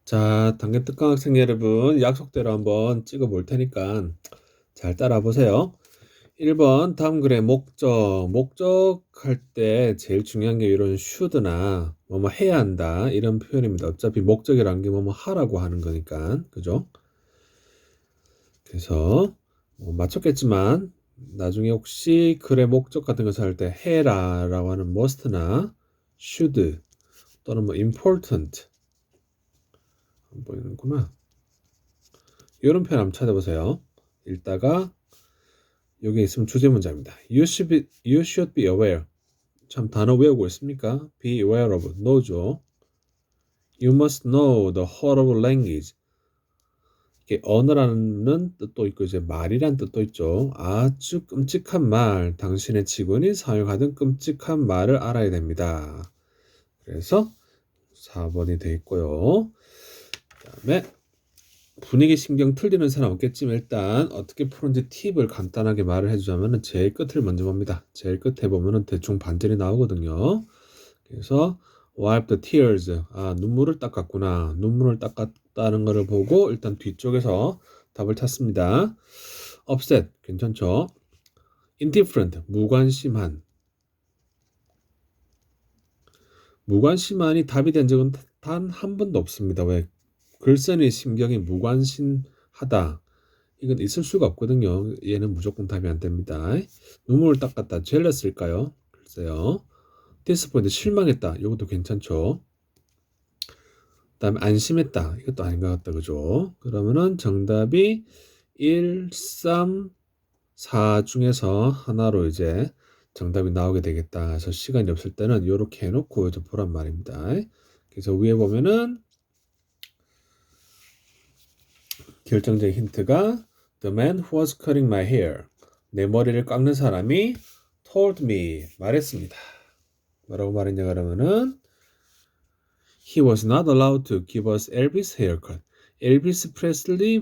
자, 단계 특강 학생 여러분, 약속대로 한번 찍어 볼 테니까 잘 따라 보세요. 1번 다음 글의 목적. 목적할 때 제일 중요한 게 이런 should나 뭐뭐 해야 한다 이런 표현입니다. 어차피 목적이라는 게 뭐뭐 하라고 하는 거니까. 그죠? 그래서 뭐 맞췄겠지만 나중에 혹시 글의 목적 같은 것을 할 때 해라라고 하는 must나 should 또는 뭐 important 안 보이는구나. 이런 표현 한번 찾아보세요. 읽다가 여기 있으면 주제 문장입니다. You should be aware. 참 단어 외우고 있습니까? Be aware of. know죠. You must know the whole of language. 이게 언어라는 뜻도 있고 이제 말이란 뜻도 있죠. 아주 끔찍한 말, 당신의 직원이 사용하던 끔찍한 말을 알아야 됩니다. 그래서 4번이 돼 있고요. 그다음에 분위기 신경 틀리는 사람 없겠지만 일단 어떻게 푸는지 팁을 간단하게 말을 해주자면 제일 끝을 먼저 봅니다. 제일 끝에 보면은 대충 반절이 나오거든요. 그래서 wipe the tears. 눈물을 닦았구나. 눈물을 닦았다는 것을 보고 일단 뒤쪽에서 답을 찾습니다. upset 괜찮죠? indifferent 무관심한. 무관심한이 답이 된 적은 단 한 번도 없습니다. 왜? 글쓴이의 심경이 무관심하다. 이건 있을 수가 없거든요. 얘는 무조건 답이 안 됩니다. 눈물을 닦았다. jealous일까요? 글쎄요. disappointed 실망했다. 이것도 괜찮죠. 그다음에 안심했다. 이것도 아닌 것 같다. 그죠? 그러면은 정답이 1, 3, 4 중에서 하나로 이제 정답이 나오게 되겠다. 그래서 시간이 없을 때는 이렇게 해놓고 이제 보란 말입니다. 그래서 위에 보면은 결정적인 힌트가 The man who was cutting my hair. 내 머리를 깎는 사람이 told me. 말했습니다. 뭐라고 말했냐 그러면은 He was not allowed to give us Elvis haircut. 엘비스 프레슬리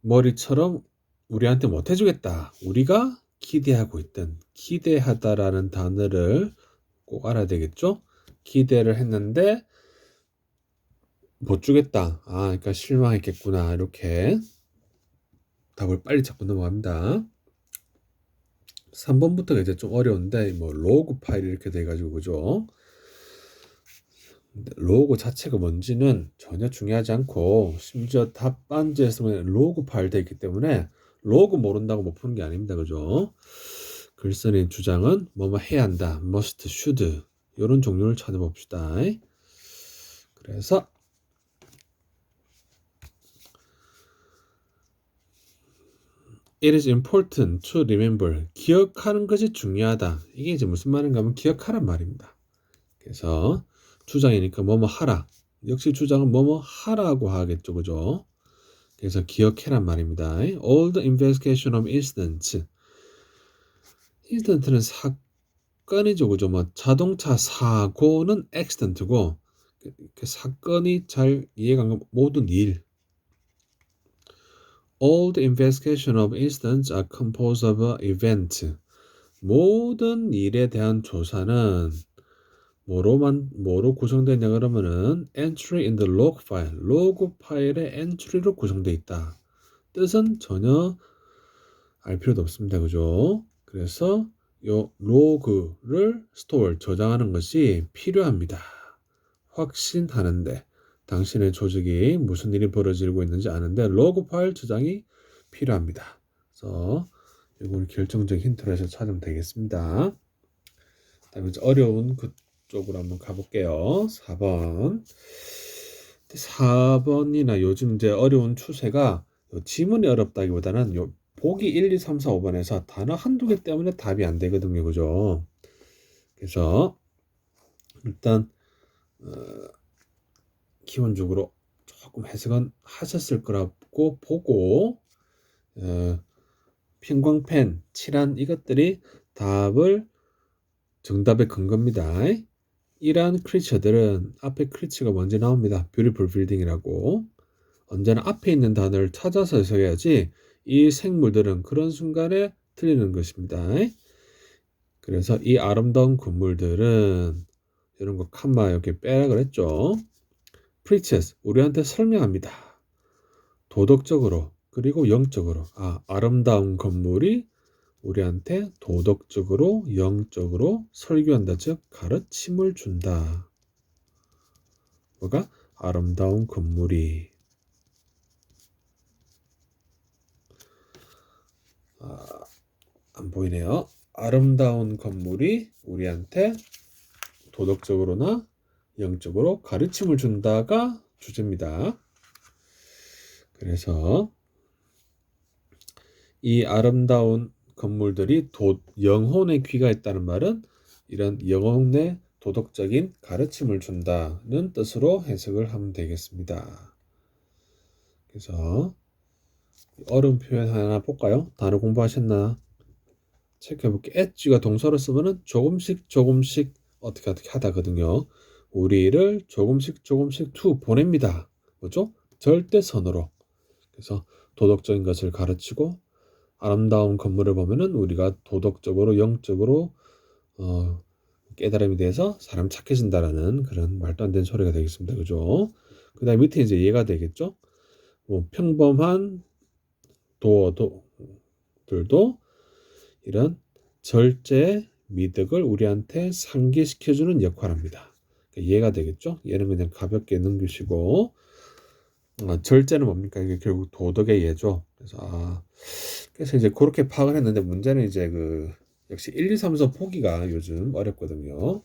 머리처럼 우리한테 못 해주겠다. 우리가 기대하고 있던 기대하다라는 단어를 꼭 알아야 되겠죠? 기대를 했는데 못 주겠다. 그러니까 실망했겠구나. 이렇게 답을 빨리 찾고 넘어갑니다. 3번부터가 이제 좀 어려운데 뭐 로그 파일 이렇게 돼가지고 그죠? 로그 자체가 뭔지는 전혀 중요하지 않고 심지어 답안지에서 로그 파일 돼 있기 때문에 로그 모른다고 못 푸는 게 아닙니다. 그죠? 글쓴이의 주장은 뭐뭐 해야 한다. must, should 이런 종류를 찾아봅시다. 그래서 It is important to remember. 기억하는 것이 중요하다. 이게 이제 무슨 말인가 하면 기억하란 말입니다. 그래서 주장이니까 뭐뭐 하라. 역시 주장은 뭐뭐 하라고 하겠죠. 그죠? 그래서 기억해란 말입니다. All the investigation of incidents. 인시던트는 사건이죠. 그죠? 뭐 자동차 사고는 accident고 그 사건이 잘 이해가 안 가면 모든 일. All the investigation of incidents are composed of event. 모든 일에 대한 조사는 뭐로 구성되냐 그러면은 entry in the log file, 로그 파일의 entry로 구성되어 있다. 뜻은 전혀 알 필요도 없습니다. 그죠? 그래서 요 로그를 store, 저장하는 것이 필요합니다. 확신하는데 당신의 조직이 무슨 일이 벌어지고 있는지 아는데 로그 파일 저장이 필요합니다. 그래서 이걸 결정적 힌트로 해서 찾으면 되겠습니다. 다음에 어려운 그쪽으로 한번 가볼게요. 4번. 4번이나 요즘 이제 어려운 추세가 지문이 어렵다기보다는 보기 1, 2, 3, 4, 5번에서 단어 한두 개 때문에 답이 안 되거든요. 그죠? 그래서 일단 기본적으로 조금 해석은 하셨을 거라고 보고 편광펜, 칠한 이것들이 답을 정답의 근거입니다. 이러한 크리처들은 앞에 크리처가 먼저 나옵니다. 뷰티풀 빌딩이라고. 언제나 앞에 있는 단어를 찾아서 해석해야지 이 생물들은 그런 순간에 틀리는 것입니다. 그래서 이 아름다운 건물들은 이런 거 칸마 이렇게 빼라 그랬죠. preaches 우리한테 설명합니다. 도덕적으로 그리고 영적으로 아름다운 건물이 우리한테 도덕적으로 영적으로 설교한다. 즉 가르침을 준다. 뭐가? 아름다운 건물이 안 보이네요. 아름다운 건물이 우리한테 도덕적으로나 영적으로 가르침을 준다가 주제입니다. 그래서 이 아름다운 건물들이 영혼에 귀가 있다는 말은 이런 영혼의 도덕적인 가르침을 준다는 뜻으로 해석을 하면 되겠습니다. 그래서 어려운 표현 하나 볼까요? 단어 공부하셨나? 체크해볼게. 엣지가 동사로 쓰면은 조금씩 어떻게 하다거든요. 우리를 조금씩 to 보냅니다. 뭐죠? 절대선으로. 그래서 도덕적인 것을 가르치고 아름다운 건물을 보면은 우리가 도덕적으로 영적으로 깨달음이 돼서 사람 착해진다라는 그런 말도 안 되는 소리가 되겠습니다. 그죠? 그 다음에 밑에 이제 얘가 되겠죠? 뭐 평범한 도어들도 이런 절제 미덕을 우리한테 상기시켜주는 역할을 합니다. 얘가 되겠죠? 얘는 그냥 가볍게 넘기시고 절제는 뭡니까? 이게 결국 도덕의 예죠. 그래서 이제 그렇게 파악을 했는데 문제는 이제 역시 1, 2, 3, 4 보기가 요즘 어렵거든요.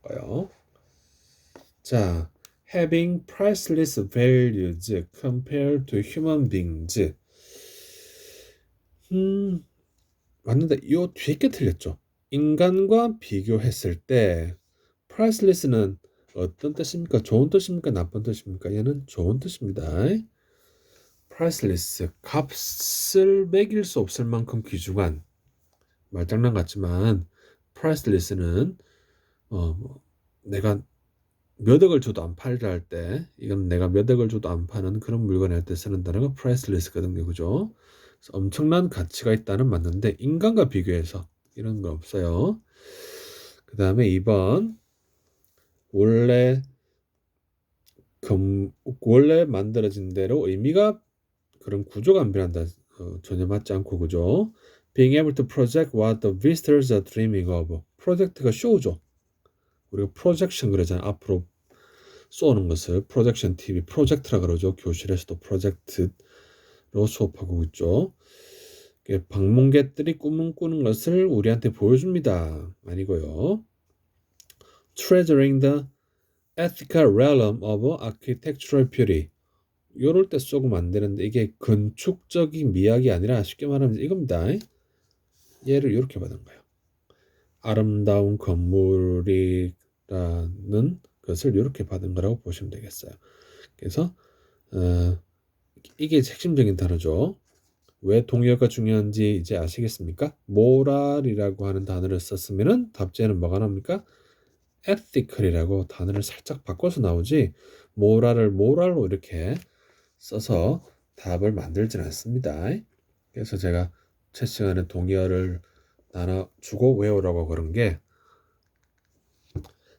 볼까요? 자, having priceless values compared to human beings. 맞는데 이 뒤에 게 틀렸죠. 인간과 비교했을 때 priceless는 어떤 뜻입니까? 좋은 뜻입니까? 나쁜 뜻입니까? 얘는 좋은 뜻입니다. priceless, 값을 매길 수 없을 만큼 귀중한 말장난 같지만 priceless는 내가 몇 억을 줘도 안 팔리라 할 때 이건 내가 몇 억을 줘도 안 파는 그런 물건을 할 때 쓰는 단어가 priceless거든요. 그죠? 그래서 엄청난 가치가 있다는 맞는데 인간과 비교해서 이런 거 없어요. 그 다음에 2번 원래 만들어진 대로 의미가 그런 구조가 안 변한다. 전혀 맞지 않고 그죠? Being able to project what the visitors are dreaming of. 프로젝트가 쇼죠. 우리가 프로젝션 그러잖아. 앞으로 쏘는 것을 프로젝션 TV 프로젝트라 그러죠. 교실에서도 프로젝트로 수업하고 있죠. 방문객들이 꿈을 꾸는 것을 우리한테 보여줍니다. 아니고요. Treasuring the ethical realm of architectural beauty. 요럴 때 쏘면 안 되는데 이게 건축적인 미학이 아니라 쉽게 말하면 이겁니다. 얘를 이렇게 받은 거예요. 아름다운 건물이라는 것을 이렇게 받은 거라고 보시면 되겠어요. 그래서 이게 핵심적인 단어죠. 왜 동의어가 중요한지 이제 아시겠습니까? moral이라고 하는 단어를 썼으면은 답지에는 뭐가 나옵니까? ethical이라고 단어를 살짝 바꿔서 나오지 moral로 이렇게 써서 답을 만들진 않습니다. 그래서 제가 첫 시간에 동의어를 나눠주고 외우라고 그런 게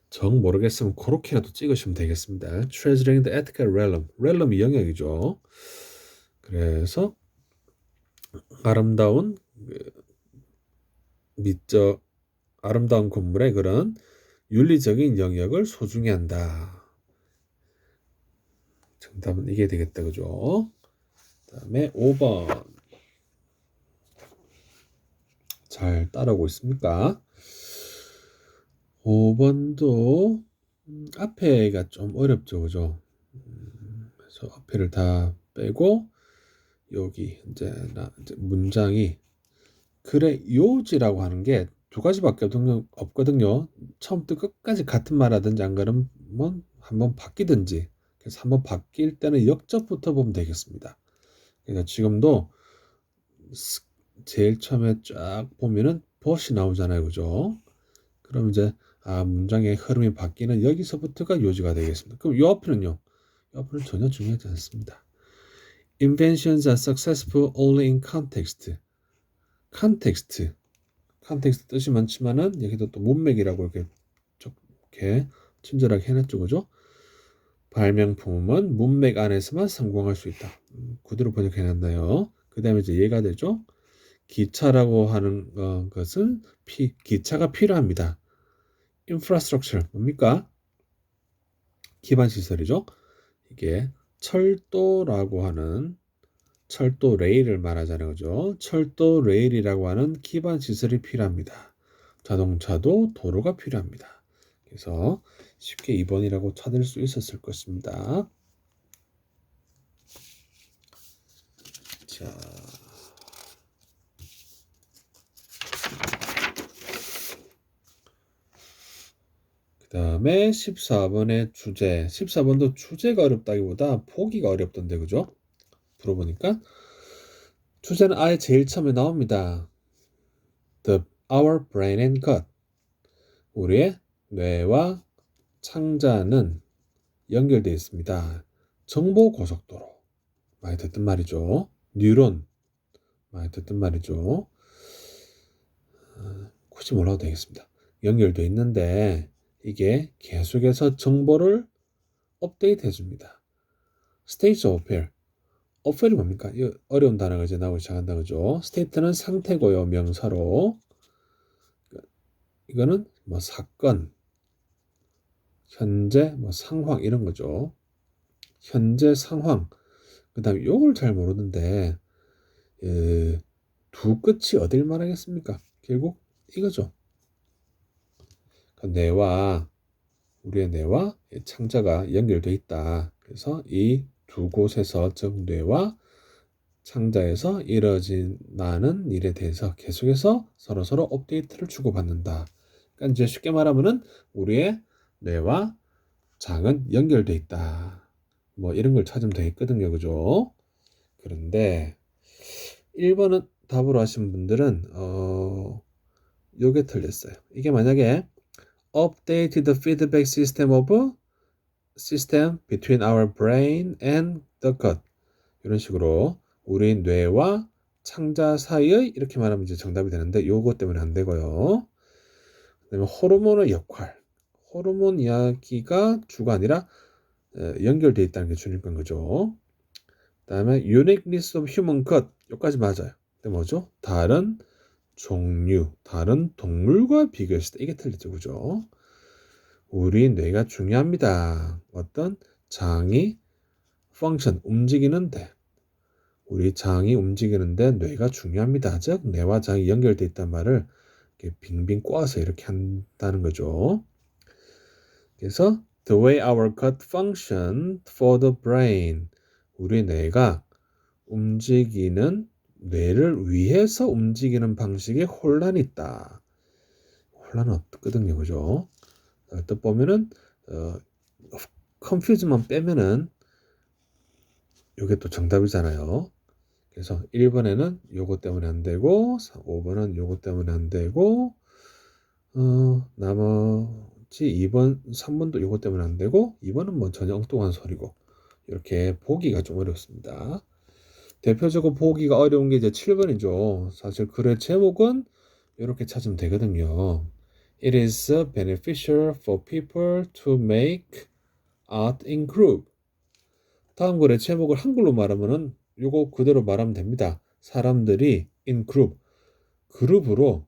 정 모르겠으면 그렇게라도 찍으시면 되겠습니다. Treasuring the ethical realm. realm이 영역이죠. 그래서 아름다운 아름다운 건물의 그런 윤리적인 영역을 소중히 한다. 정답은 이게 되겠다. 그죠? 그 다음에 5번. 잘 따라오고 있습니까? 5번도 앞에가 좀 어렵죠. 그죠? 그래서 앞에를 다 빼고 여기 이제 문장이 그래 요지라고 하는 게 두 가지밖에 없거든요. 처음부터 끝까지 같은 말 하든지 안 그러면 한번 바뀌든지. 그래서 한번 바뀔 때는 역접부터 보면 되겠습니다. 그러니까 지금도 제일 처음에 쫙 보면은 벗이 나오잖아요. 그죠? 그럼 이제 문장의 흐름이 바뀌는 여기서부터가 요지가 되겠습니다. 그럼 요 앞에는요? 요 앞에는 전혀 중요하지 않습니다. Inventions are successful only in context. 컨텍스트 뜻이 많지만은 여기도 또 문맥이라고 이렇게 친절하게 해놨죠. 그죠? 발명품은 문맥 안에서만 성공할 수 있다. 그대로 번역해 놨나요? 그 다음에 이제 얘가 되죠. 기차라고 하는 것은 기차가 필요합니다. infrastructure 뭡니까? 기반 시설이죠. 이게 철도라고 하는 철도 레일을 말하자는 거죠. 철도 레일이라고 하는 기반 시설이 필요합니다. 자동차도 도로가 필요합니다. 그래서 쉽게 2번이라고 찾을 수 있었을 것입니다. 자, 그 다음에 14번의 주제. 14번도 주제가 어렵다기보다 보기가 어렵던데, 그죠? 물어보니까 주제는 아예 제일 처음에 나옵니다. Our brain and gut. 우리의 뇌와 창자는 연결되어 있습니다. 정보 고속도로. 많이 듣던 말이죠. 뉴런. 많이 듣던 말이죠. 굳이 몰라도 되겠습니다. 연결되어 있는데 이게 계속해서 정보를 업데이트 해줍니다. State of Affair. Affair이 뭡니까? 어려운 단어가 이제 나오기 시작한다 그죠? State는 상태고요. 명사로. 이거는 뭐 사건, 현재, 뭐 상황 이런 거죠. 현재 상황. 그 다음에 요걸 잘 모르는데 두 끝이 어딜 말하겠습니까? 결국 이거죠. 뇌와 우리의 뇌와 창자가 연결되어 있다. 그래서 이 두 곳에서 즉 뇌와 창자에서 이루어진다는 일에 대해서 계속해서 서로 업데이트를 주고받는다. 그러니까 이제 쉽게 말하면은 우리의 뇌와 장은 연결되어 있다. 뭐 이런 걸 찾으면 되겠거든요. 그죠? 그런데 1번은 답으로 하신 분들은 요게 틀렸어요. 이게 만약에 update the feedback system between our brain and the gut 이런 식으로 우리 뇌와 창자 사이의 이렇게 말하면 이제 정답이 되는데 요거 때문에 안 되고요. 그다음에 호르몬의 역할 호르몬 이야기가 주가 아니라 연결되어 있다는 게 중요한 거죠. 그다음에 uniqueness of human gut 여기까지 맞아요. 근데 뭐죠? 다른 종류, 다른 동물과 비교했을 때 이게 틀리죠, 그죠? 우리 뇌가 중요합니다. 어떤 장이 펑션 움직이는데 우리 장이 움직이는데 뇌가 중요합니다. 즉 뇌와 장이 연결돼 있단 말을 이렇게 빙빙 꼬아서 이렇게 한다는 거죠. 그래서 the way our gut function for the brain 우리 뇌가 움직이는 뇌를 위해서 움직이는 방식에 혼란이 있다. 혼란은 없거든요, 그죠? 뜻 보면은 confuse만 빼면은 이게 또 정답이잖아요. 그래서 1번에는 요거 때문에 안 되고 5번은 요거 때문에 안 되고 나머지 2번, 3번도 요거 때문에 안 되고 2번은 뭐 전혀 엉뚱한 소리고 이렇게 보기가 좀 어렵습니다. 대표적으로 보기가 어려운 게 이제 7번이죠. 사실 글의 제목은 이렇게 찾으면 되거든요. It is beneficial for people to make art in group. 다음 글의 제목을 한글로 말하면은 요거 그대로 말하면 됩니다. 사람들이 in group, 그룹으로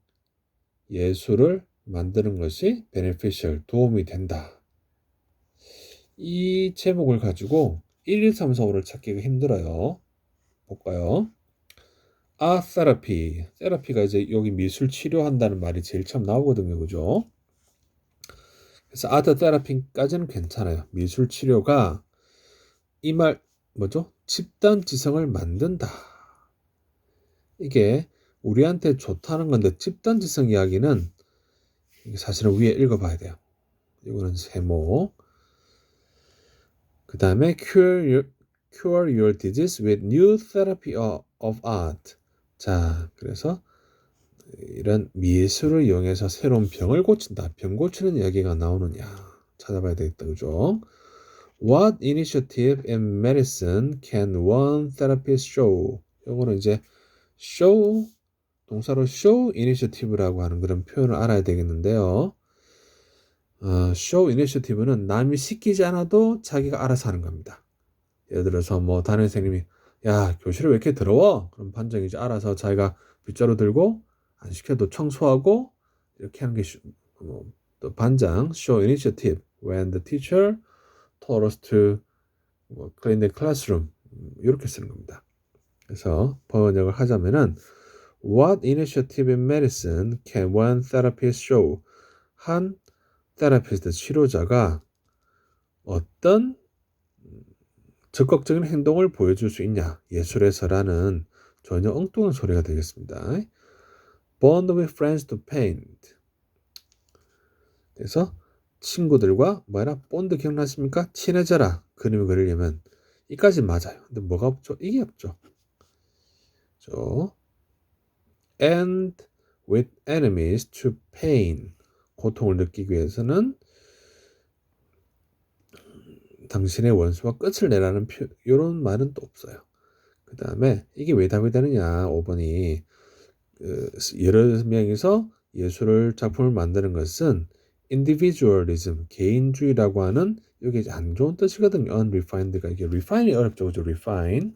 예술을 만드는 것이 beneficial, 도움이 된다. 이 제목을 가지고 1, 2, 3, 4, 5를 찾기가 힘들어요. 볼까요? art therapy. 테라피가 이제 여기 미술 치료한다는 말이 제일 처음 나오거든요. 그죠? 그래서 art therapy까지는 괜찮아요. 미술 치료가 이 말 뭐죠? 집단 지성을 만든다. 이게 우리한테 좋다는 건데 집단 지성 이야기는 사실은 위에 읽어봐야 돼요. 이거는 세모. 그 다음에 cure your disease with new therapy of art. 자, 그래서 이런 미술을 이용해서 새로운 병을 고친다. 병 고치는 이야기가 나오느냐 찾아봐야 되겠다. 그죠? What initiative in medicine can one therapist show? 요거는 이제 show 동사로 show initiative라고 하는 그런 표현을 알아야 되겠는데요. show initiative는 남이 시키지 않아도 자기가 알아서 하는 겁니다. 예를 들어서 뭐 담임 선생님이 야 교실에 왜 이렇게 더러워? 그럼 반장이 이제 알아서 자기가 빗자루 들고 안 시켜도 청소하고 이렇게 하는 게 또 반장 show initiative when the teacher told us to clean the classroom 이렇게 쓰는 겁니다. 그래서 번역을 하자면은 What initiative in medicine can one therapist show? 한 테라피스트 치료자가 어떤 적극적인 행동을 보여줄 수 있냐? 예술에서라는 전혀 엉뚱한 소리가 되겠습니다. Bond with friends to paint. 그래서 친구들과 뭐라 본드 기억나십니까? 친해져라. 그림을 그리려면 이까지 맞아요. 근데 뭐가 없죠? 이게 없죠. And with enemies to pain. 고통을 느끼기 위해서는 당신의 원수와 끝을 내라는 이런 말은 또 없어요. 그 다음에 이게 왜 답이 되느냐 5번이 여러 명이서 예술을 작품을 만드는 것은 individualism 개인주의라고 하는 이게 안 좋은 뜻이거든요. unrefined가 이게 refine이 어렵죠. 그죠? refine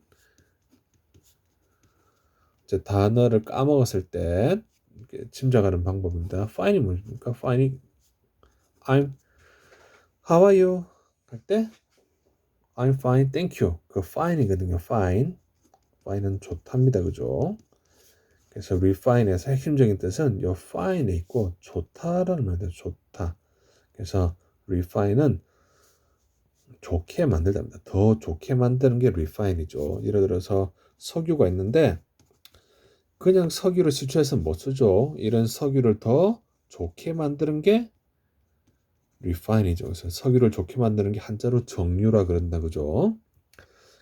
이제 단어를 까먹었을 때 짐작하는 방법입니다. fine이 뭡니까? fine이 I'm how are you 할 때 I'm fine, thank you. 그 fine이거든요. fine은 좋답니다. 그죠? 그래서 refine에서 핵심적인 뜻은 요 fine에 있고 좋다라는 말이에요. 좋다. 그래서 refine은 좋게 만들답니다. 더 좋게 만드는 게 refine이죠. 예를 들어서 석유가 있는데 그냥 석유를 시추해서 못 쓰죠. 이런 석유를 더 좋게 만드는 게 refine이죠. 그래서 석유를 좋게 만드는 게 한자로 정유라 그런다 그죠?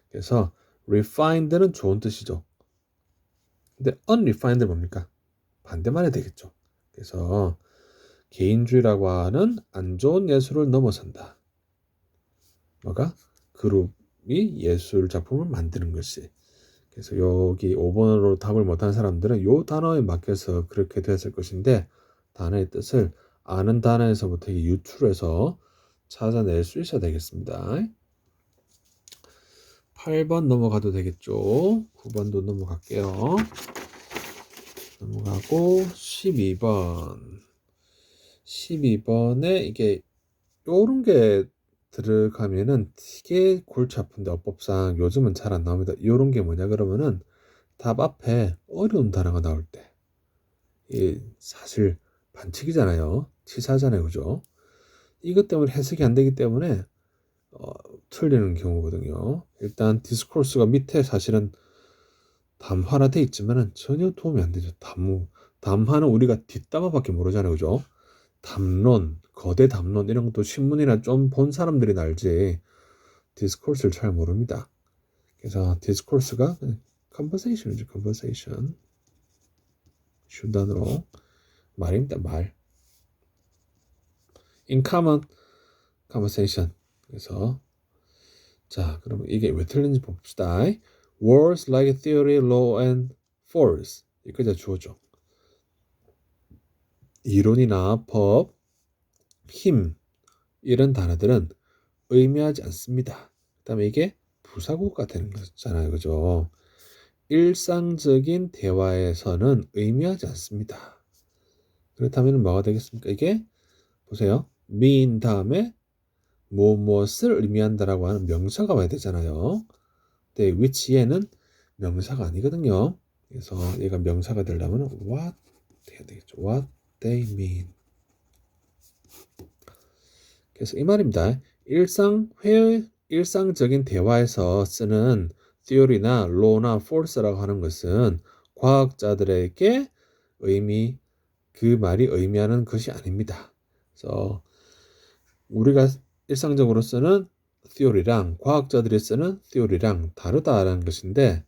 그래서 refined는 좋은 뜻이죠. 근데 unrefined는 뭡니까? 반대말이 되겠죠. 그래서 개인주의라고 하는 안 좋은 예술을 넘어선다. 뭐가? 그룹이 예술 작품을 만드는 것이. 그래서 여기 5번으로 답을 못한 사람들은 이 단어에 맡겨서 그렇게 됐을 것인데 단어의 뜻을 아는 단어에서부터 유출해서 찾아낼 수 있어야 되겠습니다. 8번 넘어가도 되겠죠. 9번도 넘어갈게요. 넘어가고 12번. 12번에 이게 요런 게 들어가면은 되게 골치 아픈데 어법상 요즘은 잘 안 나옵니다. 요런 게 뭐냐 그러면은 답 앞에 어려운 단어가 나올 때 이 사실 반칙이잖아요. 치사하잖아요. 그죠? 이것 때문에 해석이 안 되기 때문에 틀리는 경우거든요. 일단 디스코스가 밑에 사실은 담화나 돼 있지만은 전혀 도움이 안 되죠. 담화는 우리가 뒷담화밖에 모르잖아요. 그죠? 담론, 거대 담론 이런 것도 신문이나 좀 본 사람들이 알지 디스코스를 잘 모릅니다. 그래서 디스코스가 conversation이죠. conversation 슈단으로 말입니다. 말 in common conversation. 그래서 자 그러면 이게 왜 틀린지 봅시다. Words like theory, law, and force 여기까지 주어져. 이론이나 법, 힘 이런 단어들은 의미하지 않습니다. 그 다음에 이게 부사구가 되는 거잖아요. 그죠? 일상적인 대화에서는 의미하지 않습니다. 그렇다면 뭐가 되겠습니까? 이게 보세요. mean 다음에 무엇을 의미한다라고 하는 명사가 와야 되잖아요. 근데 which에는 명사가 아니거든요. 그래서 얘가 명사가 되려면 what 해야 되겠죠. what they mean. 그래서 이 말입니다. 일상적인 대화에서 쓰는 theory나 law나 force라고 하는 것은 과학자들에게 그 말이 의미하는 것이 아닙니다. 그래서 우리가 일상적으로 쓰는 theory랑 과학자들이 쓰는 theory랑 다르다라는 것인데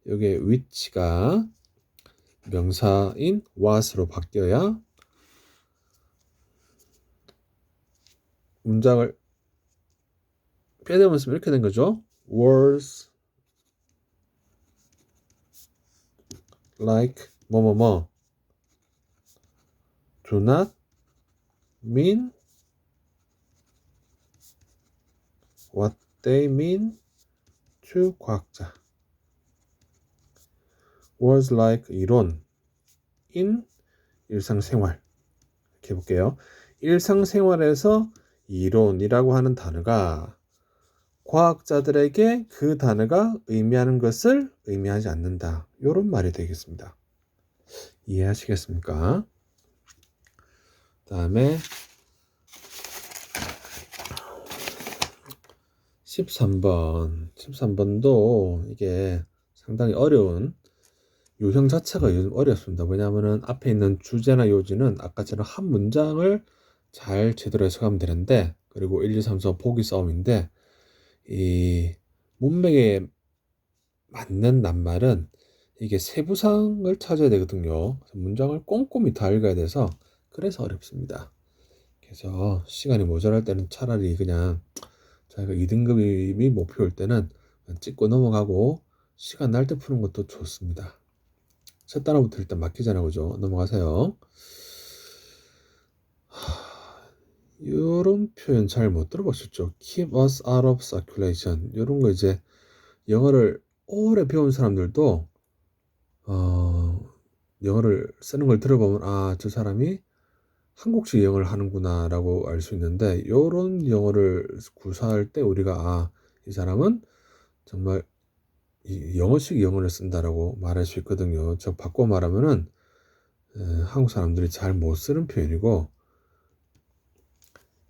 여기에 which가 명사인 what으로 바뀌어야 문장을 빼내면 쓰면 이렇게 된 거죠. Words like 뭐뭐뭐 do not mean what they mean to 과학자. was like 이론 in 일상생활. 이렇게 해볼게요. 일상생활에서 이론이라고 하는 단어가 과학자들에게 그 단어가 의미하는 것을 의미하지 않는다. 이런 말이 되겠습니다. 이해하시겠습니까? 다음에 13번도 이게 상당히 어려운 요형 자체가 요즘 어렵습니다. 왜냐하면 앞에 있는 주제나 요지는 아까처럼 한 문장을 잘 제대로 해석하면 되는데, 그리고 1, 2, 3, 4 보기 싸움인데, 이 문맥에 맞는 낱말은 이게 세부상을 찾아야 되거든요. 문장을 꼼꼼히 다 읽어야 돼서 그래서 어렵습니다. 그래서 시간이 모자랄 때는 차라리 그냥 자기가 2등급이 목표일 때는 찍고 넘어가고 시간 날 때 푸는 것도 좋습니다. 첫 단어부터 일단 막히잖아요. 그죠? 넘어가세요. 이런 표현 잘 못 들어보셨죠? Keep us out of circulation. 이런 거 이제 영어를 오래 배운 사람들도 영어를 쓰는 걸 들어보면 저 사람이 한국식 영어를 하는구나 라고 알 수 있는데, 이런 영어를 구사할 때 우리가 이 사람은 정말 영어식 영어를 쓴다라고 말할 수 있거든요. 저 바꿔 말하면은 한국 사람들이 잘 못 쓰는 표현이고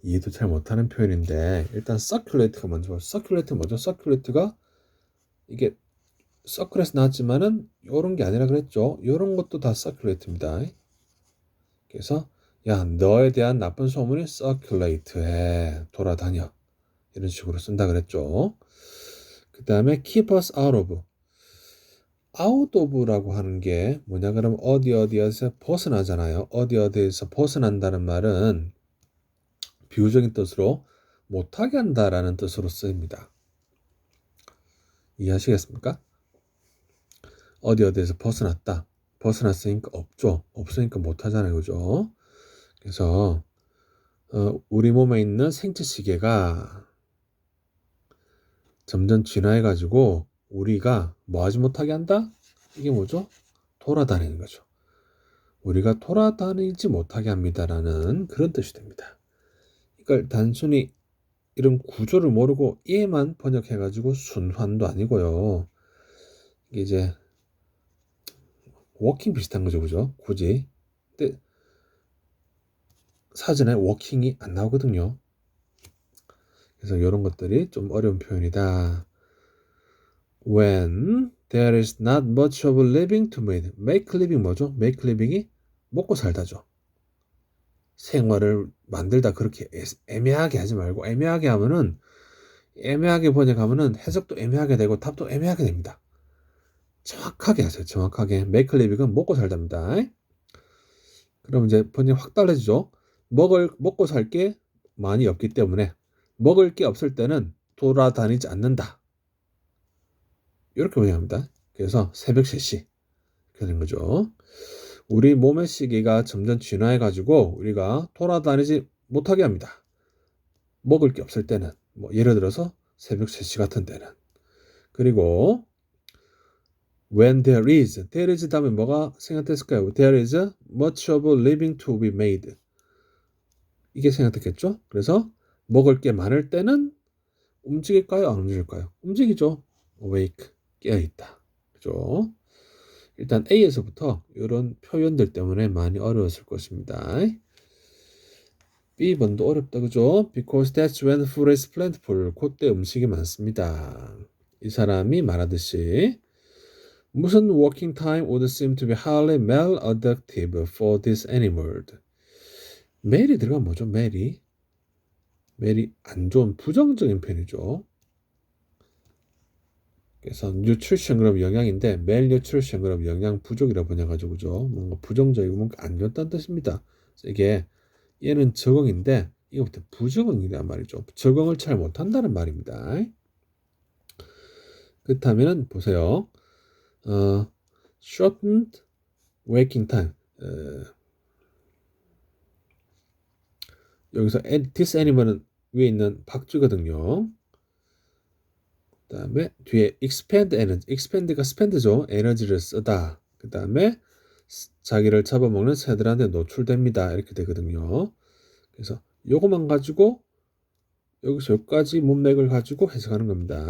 이해도 잘 못하는 표현인데, 일단 circulate가 먼저 봐요. circulate 뭐죠? circulate가 이게 서클에서 나왔지만은 요런 게 아니라 그랬죠. 요런 것도 다 circulate입니다. 그래서 야, 너에 대한 나쁜 소문이 circulate해, 돌아다녀, 이런 식으로 쓴다 그랬죠. 그 다음에 keep us out of. out of라고 하는 게 뭐냐 그러면 어디에서 벗어나잖아요. 어디에서 벗어난다는 말은 비유적인 뜻으로 못하게 한다라는 뜻으로 쓰입니다. 이해하시겠습니까? 어디에서 벗어났다. 벗어났으니까 없죠. 없으니까 못하잖아요. 그죠? 그래서 우리 몸에 있는 생체시계가 점점 진화해가지고 우리가 뭐 하지 못하게 한다? 이게 뭐죠? 돌아다니는 거죠. 우리가 돌아다니지 못하게 합니다라는 그런 뜻이 됩니다. 그러니까 단순히 이런 구조를 모르고 얘만 번역해가지고 순환도 아니고요. 이게 이제 워킹 비슷한 거죠, 그죠? 굳이. 근데 사전에 워킹이 안 나오거든요. 그래서 이런 것들이 좀 어려운 표현이다. When there is not much of a living to make. make living 뭐죠? make living이 먹고 살다죠. 생활을 만들다, 그렇게 애매하게 하지 말고, 애매하게 하면은 애매하게 번역하면은 해석도 애매하게 되고 답도 애매하게 됩니다. 정확하게 하세요. 정확하게. make living은 먹고 살답니다. 그럼 이제 번역 확 달라지죠. 먹고 살 게 많이 없기 때문에 먹을 게 없을 때는 돌아다니지 않는다. 이렇게 번역합니다. 그래서 새벽 3시 이렇게 되는 거죠. 우리 몸의 시계가 점점 진화해가지고 우리가 돌아다니지 못하게 합니다. 먹을 게 없을 때는, 뭐 예를 들어서 새벽 3시 같은 때는. 그리고 when there is 다음에 뭐가 생각됐을까요? There is much of living to be made. 이게 생각됐겠죠? 그래서 먹을 게 많을 때는 움직일까요? 안 움직일까요? 움직이죠. awake, 깨어있다. 그죠? 일단 A에서부터 이런 표현들 때문에 많이 어려웠을 것입니다. B번도 어렵다. 그죠? Because that's when food is plentiful. 그때 음식이 많습니다. 이 사람이 말하듯이 무슨 working time would seem to be highly maladaptive for this animal. 멜이 들어가면 뭐죠? 멜이 안 좋은 부정적인 표현이죠. 그래서 nutrition 그럼 영양인데 malnutrition 그럼 영양 부족이라고 번역하죠. 그죠? 뭔가 부정적이고 뭔가 안 좋다는 뜻입니다. 그래서 이게 얘는 적응인데 이거부터 부적응이란 말이죠. 적응을 잘 못한다는 말입니다. 그렇다면 보세요. shortened waking time. 여기서 this animal은 위에 있는 박쥐거든요. 다음에 뒤에 expend energy, expend가 spend죠. 에너지를 쓰다. 그 다음에 자기를 잡아먹는 새들한테 노출됩니다. 이렇게 되거든요. 그래서 요거만 가지고 여기서 여기까지 문맥을 가지고 해석하는 겁니다.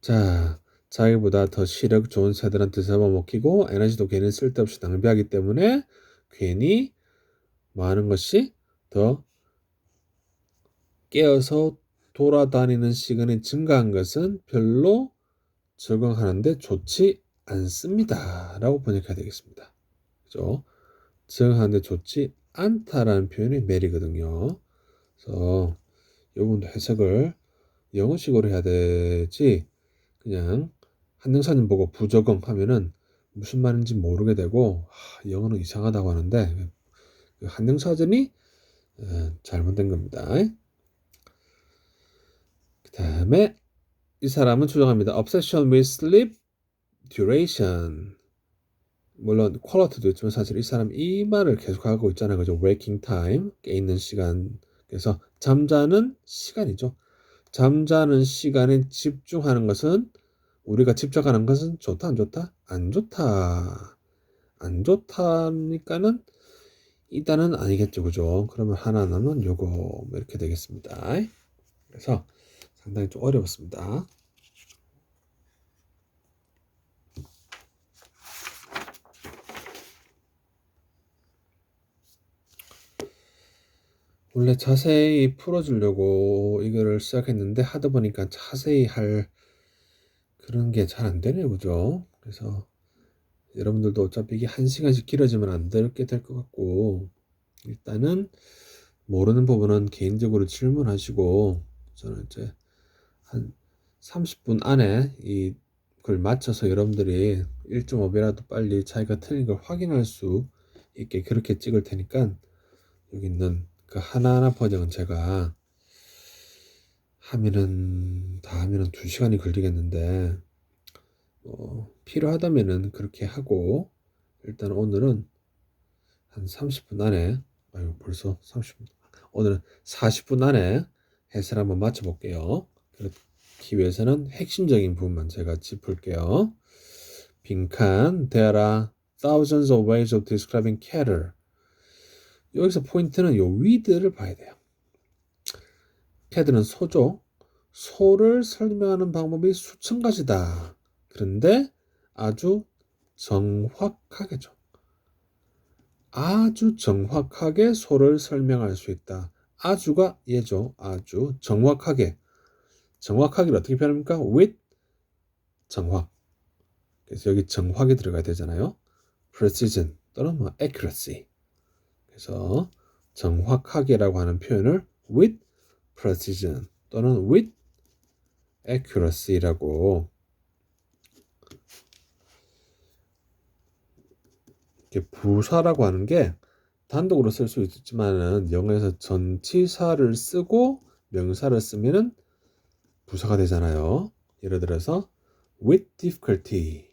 자, 자기보다 더 시력 좋은 새들한테 잡아먹히고 에너지도 괜히 쓸데없이 낭비하기 때문에 괜히 많은 것이 더 깨어서 돌아다니는 시간이 증가한 것은 별로 적응하는데 좋지 않습니다. 라고 번역해야 되겠습니다. 그죠? 적응하는데 좋지 않다라는 표현이 멜이거든요. 그래서 이 부분도 해석을 영어식으로 해야 되지 그냥 한등사님 보고 부적응 하면은 무슨 말인지 모르게 되고 영어는 이상하다고 하는데 한등사전이 잘못된 겁니다. 그 다음에 이 사람은 주장합니다. Obsession with sleep duration. 물론 quality도 있지만 사실 이 사람 이 말을 계속하고 있잖아요. 그죠? Waking time, 깨 있는 시간. 그래서 잠자는 시간이죠. 잠자는 시간에 집중하는 것은 우리가 집중하는 것은 좋다 안 좋다? 안 좋다. 안 좋다니까는 일단은 아니겠죠. 그죠? 그러면 하나는 요거 뭐 이렇게 되겠습니다. 그래서 상당히 좀 어려웠습니다. 원래 자세히 풀어주려고 이거를 시작했는데 하다 보니까 자세히 할 그런 게 잘 안 되네요. 그죠? 그래서 여러분들도 어차피 이게 1시간씩 길어지면 안 되게 될 것 같고 일단은 모르는 부분은 개인적으로 질문하시고 저는 이제 한 30분 안에 이 글 맞춰서 여러분들이 1.5배라도 빨리 자기가 틀린 걸 확인할 수 있게 그렇게 찍을 테니까 여기 있는 그 하나하나 번역은 제가 다 하면은 2시간이 걸리겠는데 필요하다면은 그렇게 하고 일단 오늘은 한 30분 안에 벌써 30분 오늘은 40분 안에 해설 한번 맞춰 볼게요. 그렇기 위해서는 핵심적인 부분만 제가 짚을게요. 빈칸 There are thousands of ways of describing cattle. 여기서 포인트는 요 with를 봐야 돼요. cattle은 소죠. 소를 설명하는 방법이 수천 가지다. 그런데 아주 정확하게죠. 아주 정확하게 소를 설명할 수 있다. 아주가 얘죠. 아주 정확하게. 정확하게를 어떻게 표현합니까? with 정확. 그래서 여기 정확이 들어가야 되잖아요. precision 또는 뭐 accuracy. 그래서 정확하게라고 하는 표현을 with precision 또는 with accuracy라고 이렇게 부사라고 하는 게 단독으로 쓸 수 있지만은 영어에서 전치사를 쓰고 명사를 쓰면은 부사가 되잖아요. 예를 들어서 with difficulty.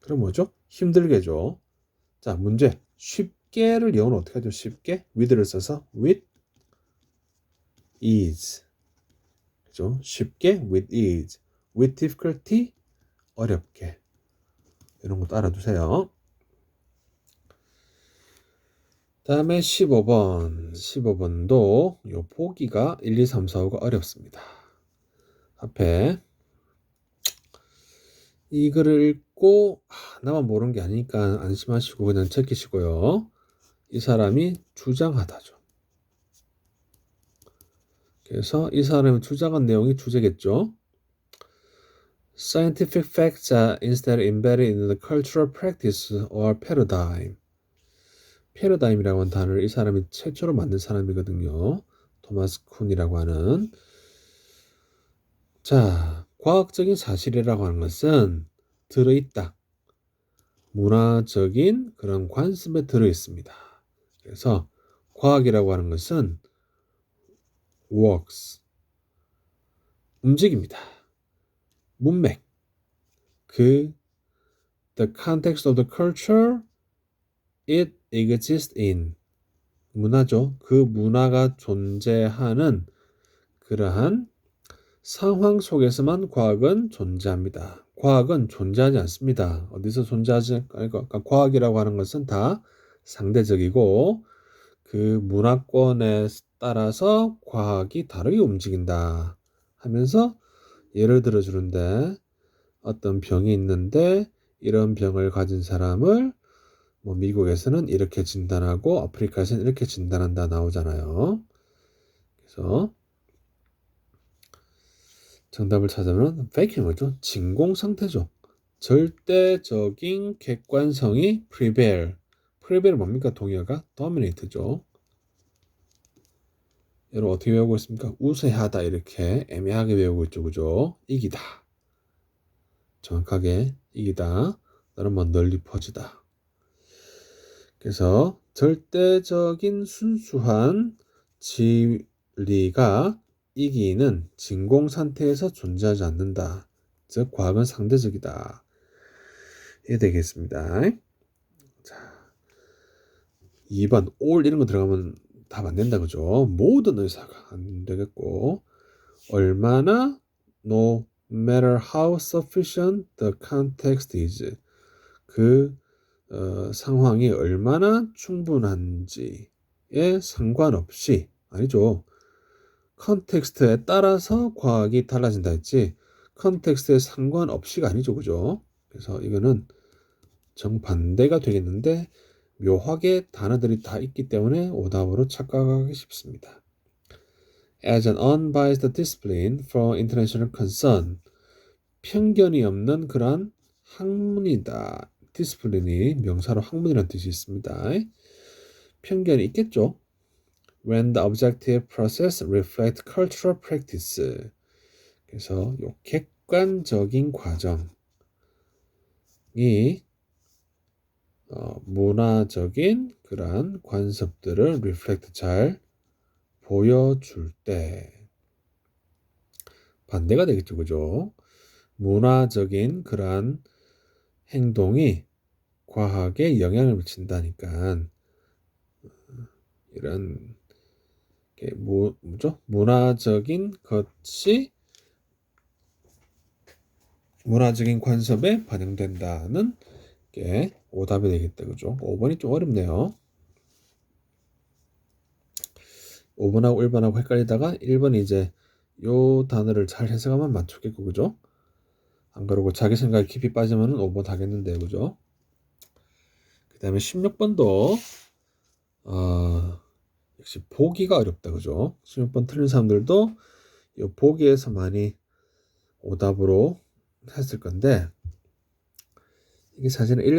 그럼 뭐죠? 힘들게죠. 자, 문제. 쉽게를 영어로 어떻게 하죠? 쉽게 with를 써서 with ease. 그죠? 쉽게 with ease. with difficulty 어렵게. 이런 것도 알아두세요. 다음에 15번. 15번도 요 보기가 1, 2, 3, 4, 5가 어렵습니다. 앞에 이 글을 읽고 나만 모르는 게 아니니까 안심하시고 그냥 체크시고요. 이 사람이 주장하다죠. 그래서 이 사람이 주장한 내용이 주제겠죠. Scientific facts are instead embedded in the cultural practice or paradigm. 패러다임이라고 하는 단어를 이 사람이 최초로 만든 사람이거든요. 토마스 쿤이라고 하는. 자, 과학적인 사실이라고 하는 것은 들어있다. 문화적인 그런 관습에 들어있습니다. 그래서 과학이라고 하는 것은 works, 움직입니다. 문맥, the context of the culture it exists in. 문화죠. 그 문화가 존재하는 그러한 상황 속에서만 과학은 존재합니다. 과학은 존재하지 않습니다. 어디서 존재하지? 그러니까 과학이라고 하는 것은 다 상대적이고 그 문화권에 따라서 과학이 다르게 움직인다 하면서 예를 들어 주는데 어떤 병이 있는데 이런 병을 가진 사람을 뭐 미국에서는 이렇게 진단하고 아프리카에서는 이렇게 진단한다 나오잖아요. 그래서 정답을 찾으면 fake인 거죠. 진공 상태죠. 절대적인 객관성이 prevail. prevail은 뭡니까? 동의어가 dominate죠. 여러분 어떻게 외우고 있습니까? 우세하다 이렇게 애매하게 외우고 있죠. 그죠? 이기다. 정확하게 이기다. 또는 뭐 널리 퍼지다. 그래서 절대적인 순수한 진리가 이기는 진공 상태에서 존재하지 않는다. 즉 과학은 상대적이다. 이게 되겠습니다. 자, 2번 all 이런 거 들어가면 답 안 된다 그죠? 모든 의사가 안 되겠고 얼마나 no matter how sufficient the context is 그 상황이 얼마나 충분한지에 상관없이 아니죠. 컨텍스트에 따라서 과학이 달라진다 했지 컨텍스트에 상관없이가 아니죠. 그죠? 그래서 이거는 정반대가 되겠는데 묘하게 단어들이 다 있기 때문에 오답으로 착각하기 쉽습니다. As an unbiased discipline for international concern 편견이 없는 그런 학문이다. 디스플린이 명사로 학문이라는 뜻이 있습니다. 편견이 있겠죠. When the objective process reflects cultural practice. 그래서 요 객관적인 과정이 문화적인 그러한 관습들을 reflect 잘 보여줄 때 반대가 되겠죠. 그죠? 문화적인 그러한 행동이 과학에 영향을 미친다니까 이런 게 뭐죠? 문화적인 것이 문화적인 관습에 반영된다는 게 오답이 되겠다. 그죠? 5번이 좀 어렵네요. 5번하고 1번하고 헷갈리다가 1번이 이제 요 단어를 잘 해석하면 맞췄겠고 그죠? 안 그러고 자기 생각에 깊이 빠지면은 5번 하겠는데 그죠? 그 다음에 16번도 역시 보기가 어렵다 그죠? 16번 틀린 사람들도 이 보기에서 많이 오답으로 했을 건데 이게 사실은